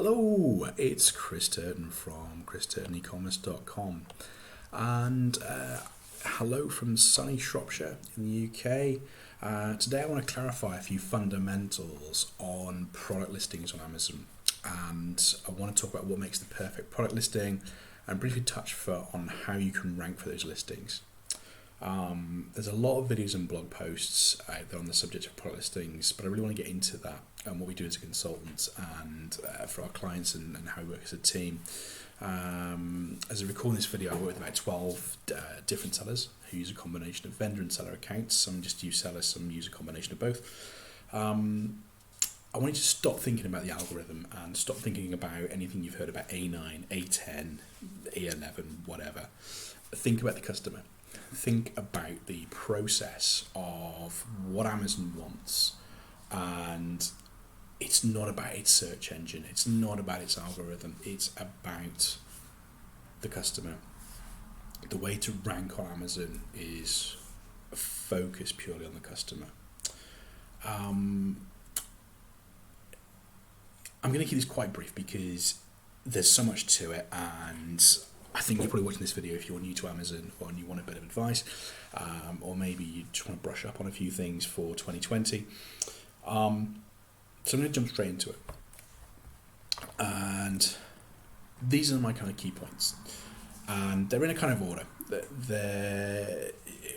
Hello, it's Chris Turton from christurtoneCommerce.com and hello from sunny Shropshire in the UK. Today I want to clarify a few fundamentals on product listings on Amazon, and I want to talk about what makes the perfect product listing and briefly touch on how you can rank for those listings. There's a lot of videos and blog posts out there on the subject of product listings, but I really want to get into that and what we do as a consultant and for our clients and how we work as a team. As I record this video, I work with about 12 different sellers who use a combination of vendor and seller accounts. Some just use sellers, some use a combination of both. I want you to stop thinking about the algorithm and stop thinking about anything you've heard about A9, A10, A11, whatever. Think about the customer. Think about the process of what Amazon wants, and it's not about its search engine, it's not about its algorithm, it's about the customer. The way to rank on Amazon is focus purely on the customer. I'm going to keep this quite brief because there's so much to it, and I think you're probably watching this video if you're new to Amazon or you want a bit of advice, or maybe you just want to brush up on a few things for 2020. So I'm going to jump straight into it. And these are my kind of key points. And they're in a kind of order.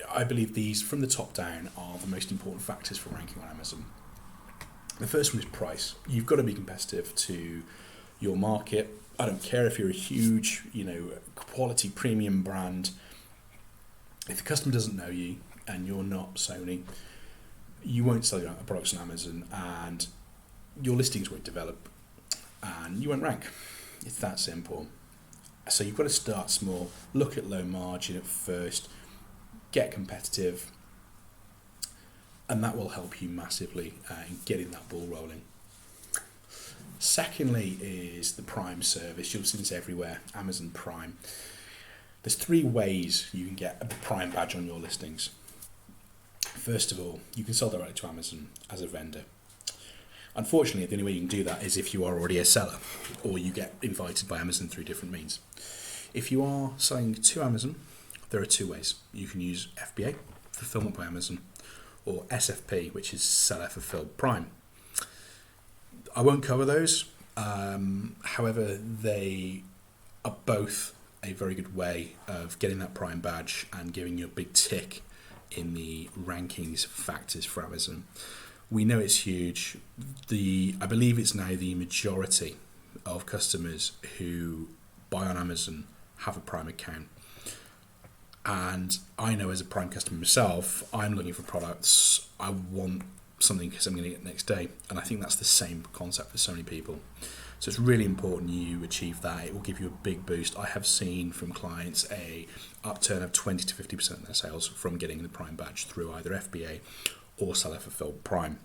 I believe these, from the top down, are the most important factors for ranking on Amazon. The first one is price. You've got to be competitive to your market. I don't care if you're a huge, quality premium brand. If the customer doesn't know you and you're not Sony, you won't sell your products on Amazon, and your listings won't develop, and you won't rank. It's that simple. So you've got to start small, look at low margin at first, get competitive, and that will help you massively in getting that ball rolling. Secondly is the Prime service. You'll see this everywhere, Amazon Prime. There's 3 ways you can get a Prime badge on your listings. First of all, you can sell directly to Amazon as a vendor. Unfortunately, the only way you can do that is if you are already a seller or you get invited by Amazon through different means. If you are selling to Amazon, there are 2 ways. You can use FBA, Fulfillment by Amazon, or SFP, which is Seller Fulfilled Prime. I won't cover those, however, they are both a very good way of getting that Prime badge and giving you a big tick in the rankings factors for Amazon. We know it's huge. I believe it's now the majority of customers who buy on Amazon have a Prime account. And I know as a Prime customer myself, I'm looking for products. I want something because I'm going to get next day, and I think that's the same concept for so many people. So it's really important you achieve that. It will give you a big boost. I have seen from clients a upturn of 20 to 50% of their sales from getting the Prime badge through either FBA or Seller Fulfilled Prime.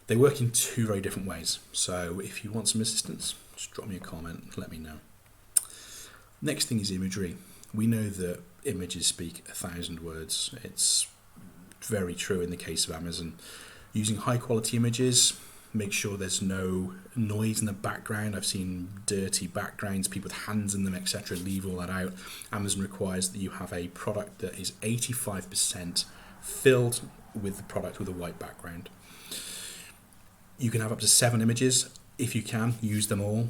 They work in 2 very different ways, so if you want some assistance, just drop me a comment and let me know. Next thing is imagery. We know that images speak 1,000 words. It's very true in the case of Amazon. Using high quality images, make sure there's no noise in the background. I've seen dirty backgrounds, people with hands in them, etc. Leave all that out. Amazon requires that you have a product that is 85% filled with the product with a white background. You can have up to 7 images. If you can, use them all,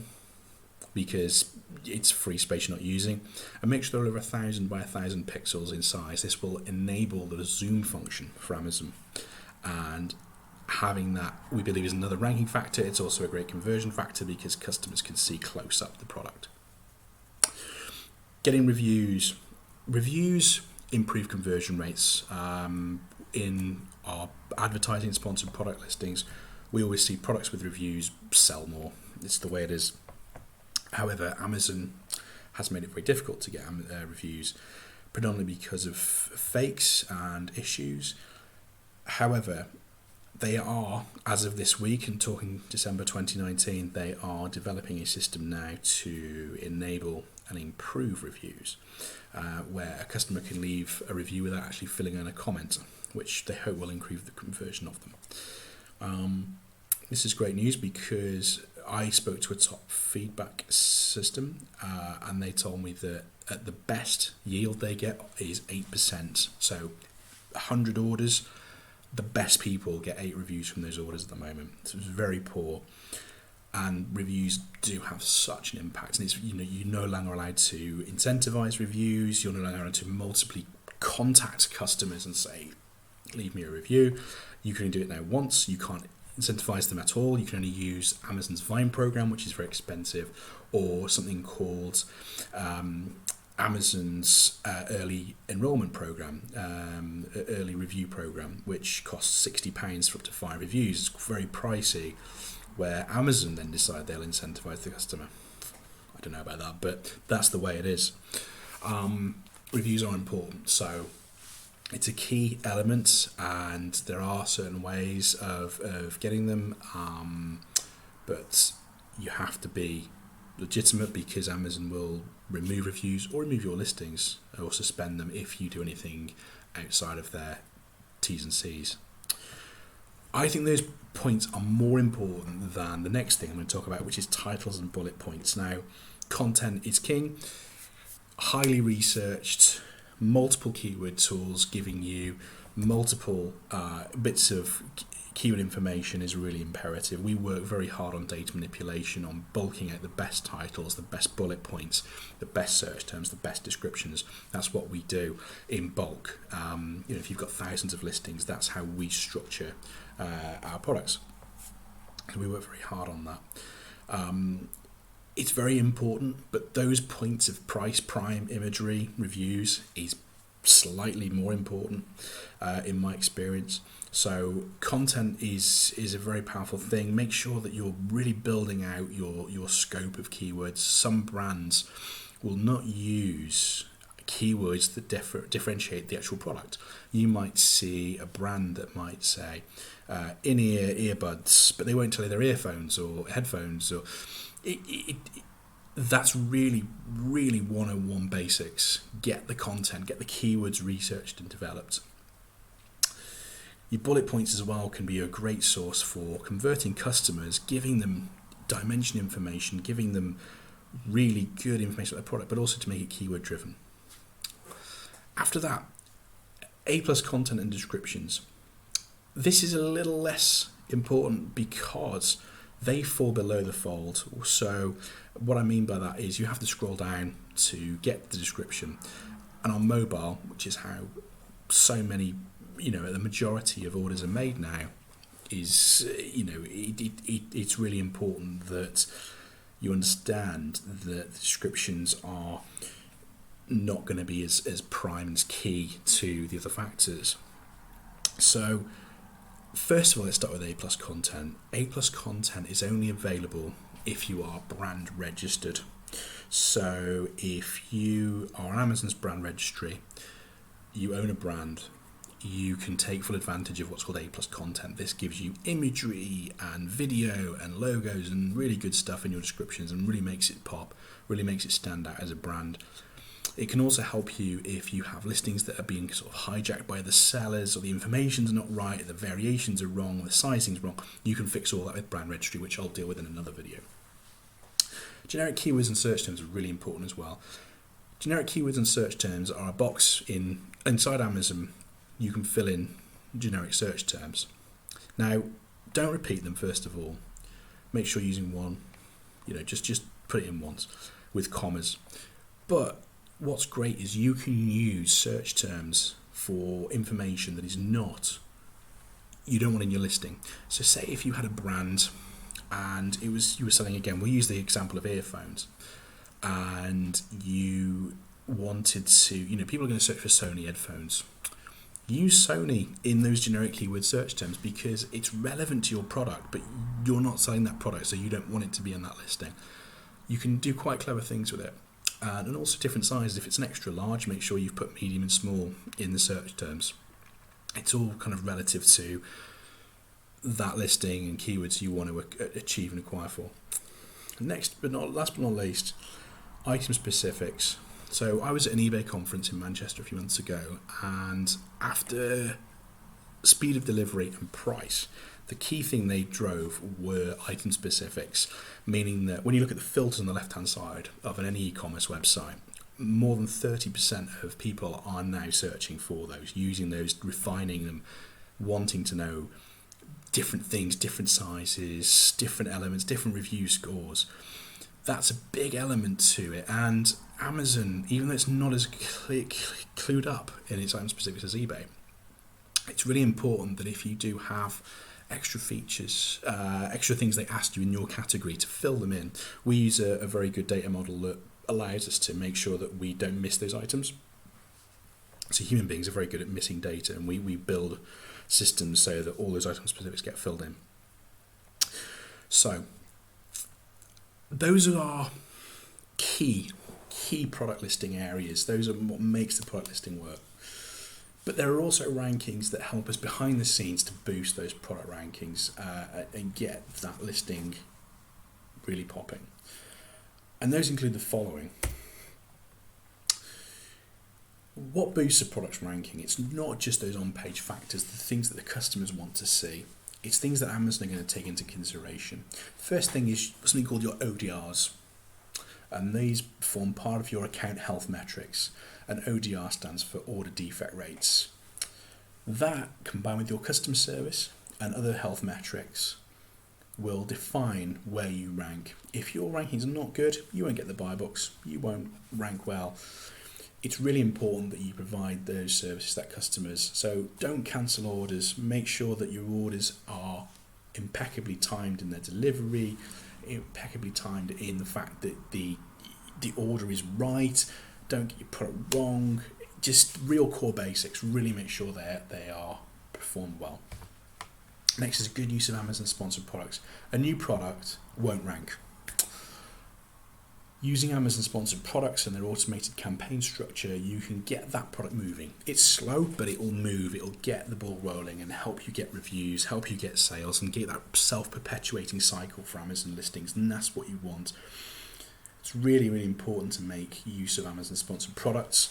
because it's free space you're not using, and make sure they're over 1,000 by 1,000 pixels in size. This will enable the zoom function for Amazon, and having that, we believe, is another ranking factor. It's also a great conversion factor because customers can see close up the product. Getting reviews improve conversion rates. In our advertising and sponsored product listings, we always see products with reviews sell more. It's the way it is. However, Amazon has made it very difficult to get reviews, predominantly because of fakes and issues. However, they are, as of this week, and talking December 2019, they are developing a system now to enable and improve reviews, where a customer can leave a review without actually filling in a comment, which they hope will improve the conversion of them. This is great news because I spoke to a top feedback system, and they told me that at the best yield they get is 8%. So 100 orders, the best people get 8 reviews from those orders at the moment. So it's very poor. And reviews do have such an impact, and it's, you're no longer allowed to incentivize reviews. You're no longer allowed to multiply contact customers and say, leave me a review. You can do it now once. You can't incentivize them at all. You can only use Amazon's Vine program, which is very expensive, or something called Amazon's early enrollment program, early review program, which costs £60 for up to 5 reviews. It's very pricey, where Amazon then decide they'll incentivize the customer. I don't know about that, but that's the way it is. Reviews are important, so it's a key element, and there are certain ways of getting them, but you have to be legitimate, because Amazon will remove reviews or remove your listings or suspend them if you do anything outside of their T's and C's. I think those points are more important than the next thing I'm going to talk about, which is titles and bullet points. Now, content is king. Highly researched, multiple keyword tools giving you multiple bits of keyword information is really imperative. We work very hard on data manipulation, on bulking out the best titles, the best bullet points, the best search terms, the best descriptions. That's what we do in bulk. If you've got thousands of listings, that's how we structure our products. So we work very hard on that. It's very important, but those points of price, prime, imagery, reviews is slightly more important in my experience. So content is a very powerful thing. Make sure that you're really building out your scope of keywords. Some brands will not use keywords that differentiate the actual product. You might see a brand that might say in-ear earbuds, but they won't tell you they're earphones or headphones. Or that's really 101 basics. Get the content, get the keywords researched and developed. Your bullet points as well can be a great source for converting customers, giving them dimension information, giving them really good information about their product, but also to make it keyword driven. After that, A+ content and descriptions. This is a little less important because they fall below the fold. So what I mean by that is you have to scroll down to get the description. And on mobile, which is how so many, the majority of orders are made now, is, it's really important that you understand that the descriptions are not going to be as prime and as key to the other factors. So first of all, let's start with A+ content. A+ content is only available if you are brand registered. So if you are Amazon's brand registry, you own a brand, you can take full advantage of what's called A+ content. This gives you imagery and video and logos and really good stuff in your descriptions, and really makes it pop, really makes it stand out as a brand. It can also help you if you have listings that are being sort of hijacked by the sellers, or the information's not right, the variations are wrong, the sizing's wrong. You can fix all that with brand registry, which I'll deal with in another video. Generic keywords and search terms are really important as well. Generic keywords and search terms are a box inside Amazon. You can fill in generic search terms. Now, don't repeat them first of all. Make sure you're using one. Just put it in once with commas. But what's great is you can use search terms for information that is not, you don't want in your listing. So say if you had a brand and you were selling, again, we'll use the example of earphones, and you wanted to, people are going to search for Sony headphones. Use Sony in those generic keyword search terms because it's relevant to your product, but you're not selling that product, so you don't want it to be in that listing. You can do quite clever things with it. And also different sizes. If it's an extra large, make sure you've put medium and small in the search terms. It's all kind of relative to that listing and keywords you want to achieve and acquire for. Last but not least, item specifics. So I was at an eBay conference in Manchester a few months ago, and after speed of delivery and price, The key thing they drove were item specifics, meaning that when you look at the filters on the left-hand side of any e-commerce website, more than 30% of people are now searching for those, using those, refining them, wanting to know different things, different sizes, different elements, different review scores. That's a big element to it, and Amazon, even though it's not as clued up in its own specifics as eBay, it's really important that if you do have extra features, extra things they asked you in your category, to fill them in. We use a very good data model that allows us to make sure that we don't miss those items. So human beings are very good at missing data, and we build systems so that all those item specifics get filled in. So those are our key product listing areas. Those are what makes the product listing work. But there are also rankings that help us behind the scenes to boost those product rankings and get that listing really popping. And those include the following. What boosts a product's ranking? It's not just those on-page factors, the things that the customers want to see. It's things that Amazon are going to take into consideration. First thing is something called your ODRs. And these form part of your account health metrics. And ODR stands for order defect rates. That, combined with your customer service and other health metrics, will define where you rank. If your rankings are not good, you won't get the buy box, you won't rank well. It's really important that you provide those services to customers. So don't cancel orders. Make sure that your orders are impeccably timed in their delivery, impeccably timed in the fact that the order is right. Don't get your product wrong. Just real core basics. Really make sure they are performed well. Next is good use of Amazon sponsored products. A new product won't rank. Using Amazon sponsored products and their automated campaign structure, you can get that product moving. It's slow, but it will move. It'll get the ball rolling and help you get reviews, help you get sales, and get that self-perpetuating cycle for Amazon listings, and that's what you want. It's really, really important to make use of Amazon sponsored products.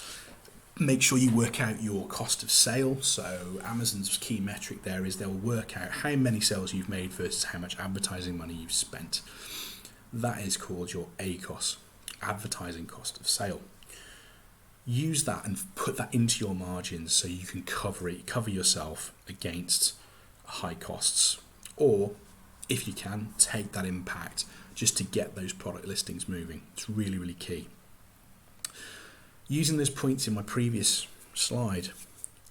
Make sure you work out your cost of sale. So Amazon's key metric there is they'll work out how many sales you've made versus how much advertising money you've spent. That is called your ACOS, advertising cost of sale. Use that and put that into your margins so you can cover yourself against high costs. Or, if you can, take that impact just to get those product listings moving. It's really, really key. Using those points in my previous slide,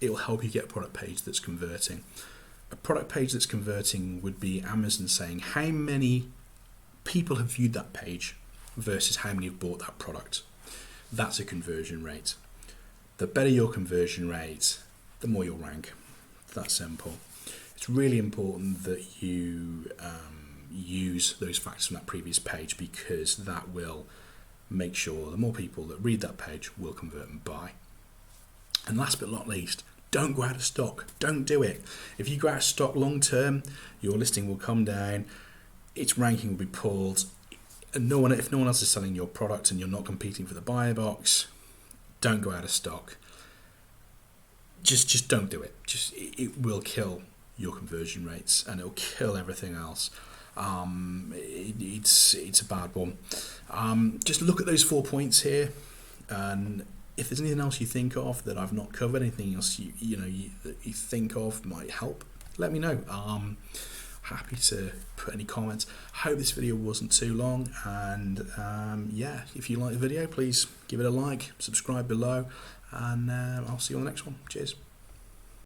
it will help you get a product page that's converting. A product page that's converting would be Amazon saying how many people have viewed that page versus how many have bought that product. That's a conversion rate. The better your conversion rate, the more you'll rank. That's simple. It's really important that you use those factors from that previous page, because that will make sure the more people that read that page will convert and buy. And last but not least, don't go out of stock. Don't do it. If you go out of stock long term, your listing will come down, its ranking will be pulled, and if no one else is selling your product and you're not competing for the buy box, don't go out of stock. Just don't do it. It will kill your conversion rates and it'll kill everything else. It's a bad one. Just look at those 4 points here, and if there's anything else you think of that I've not covered, anything else that you think of might help, let me know. Happy to put any comments. Hope this video wasn't too long, and if you like the video, please give it a like, subscribe below, and I'll see you on the next one. Cheers.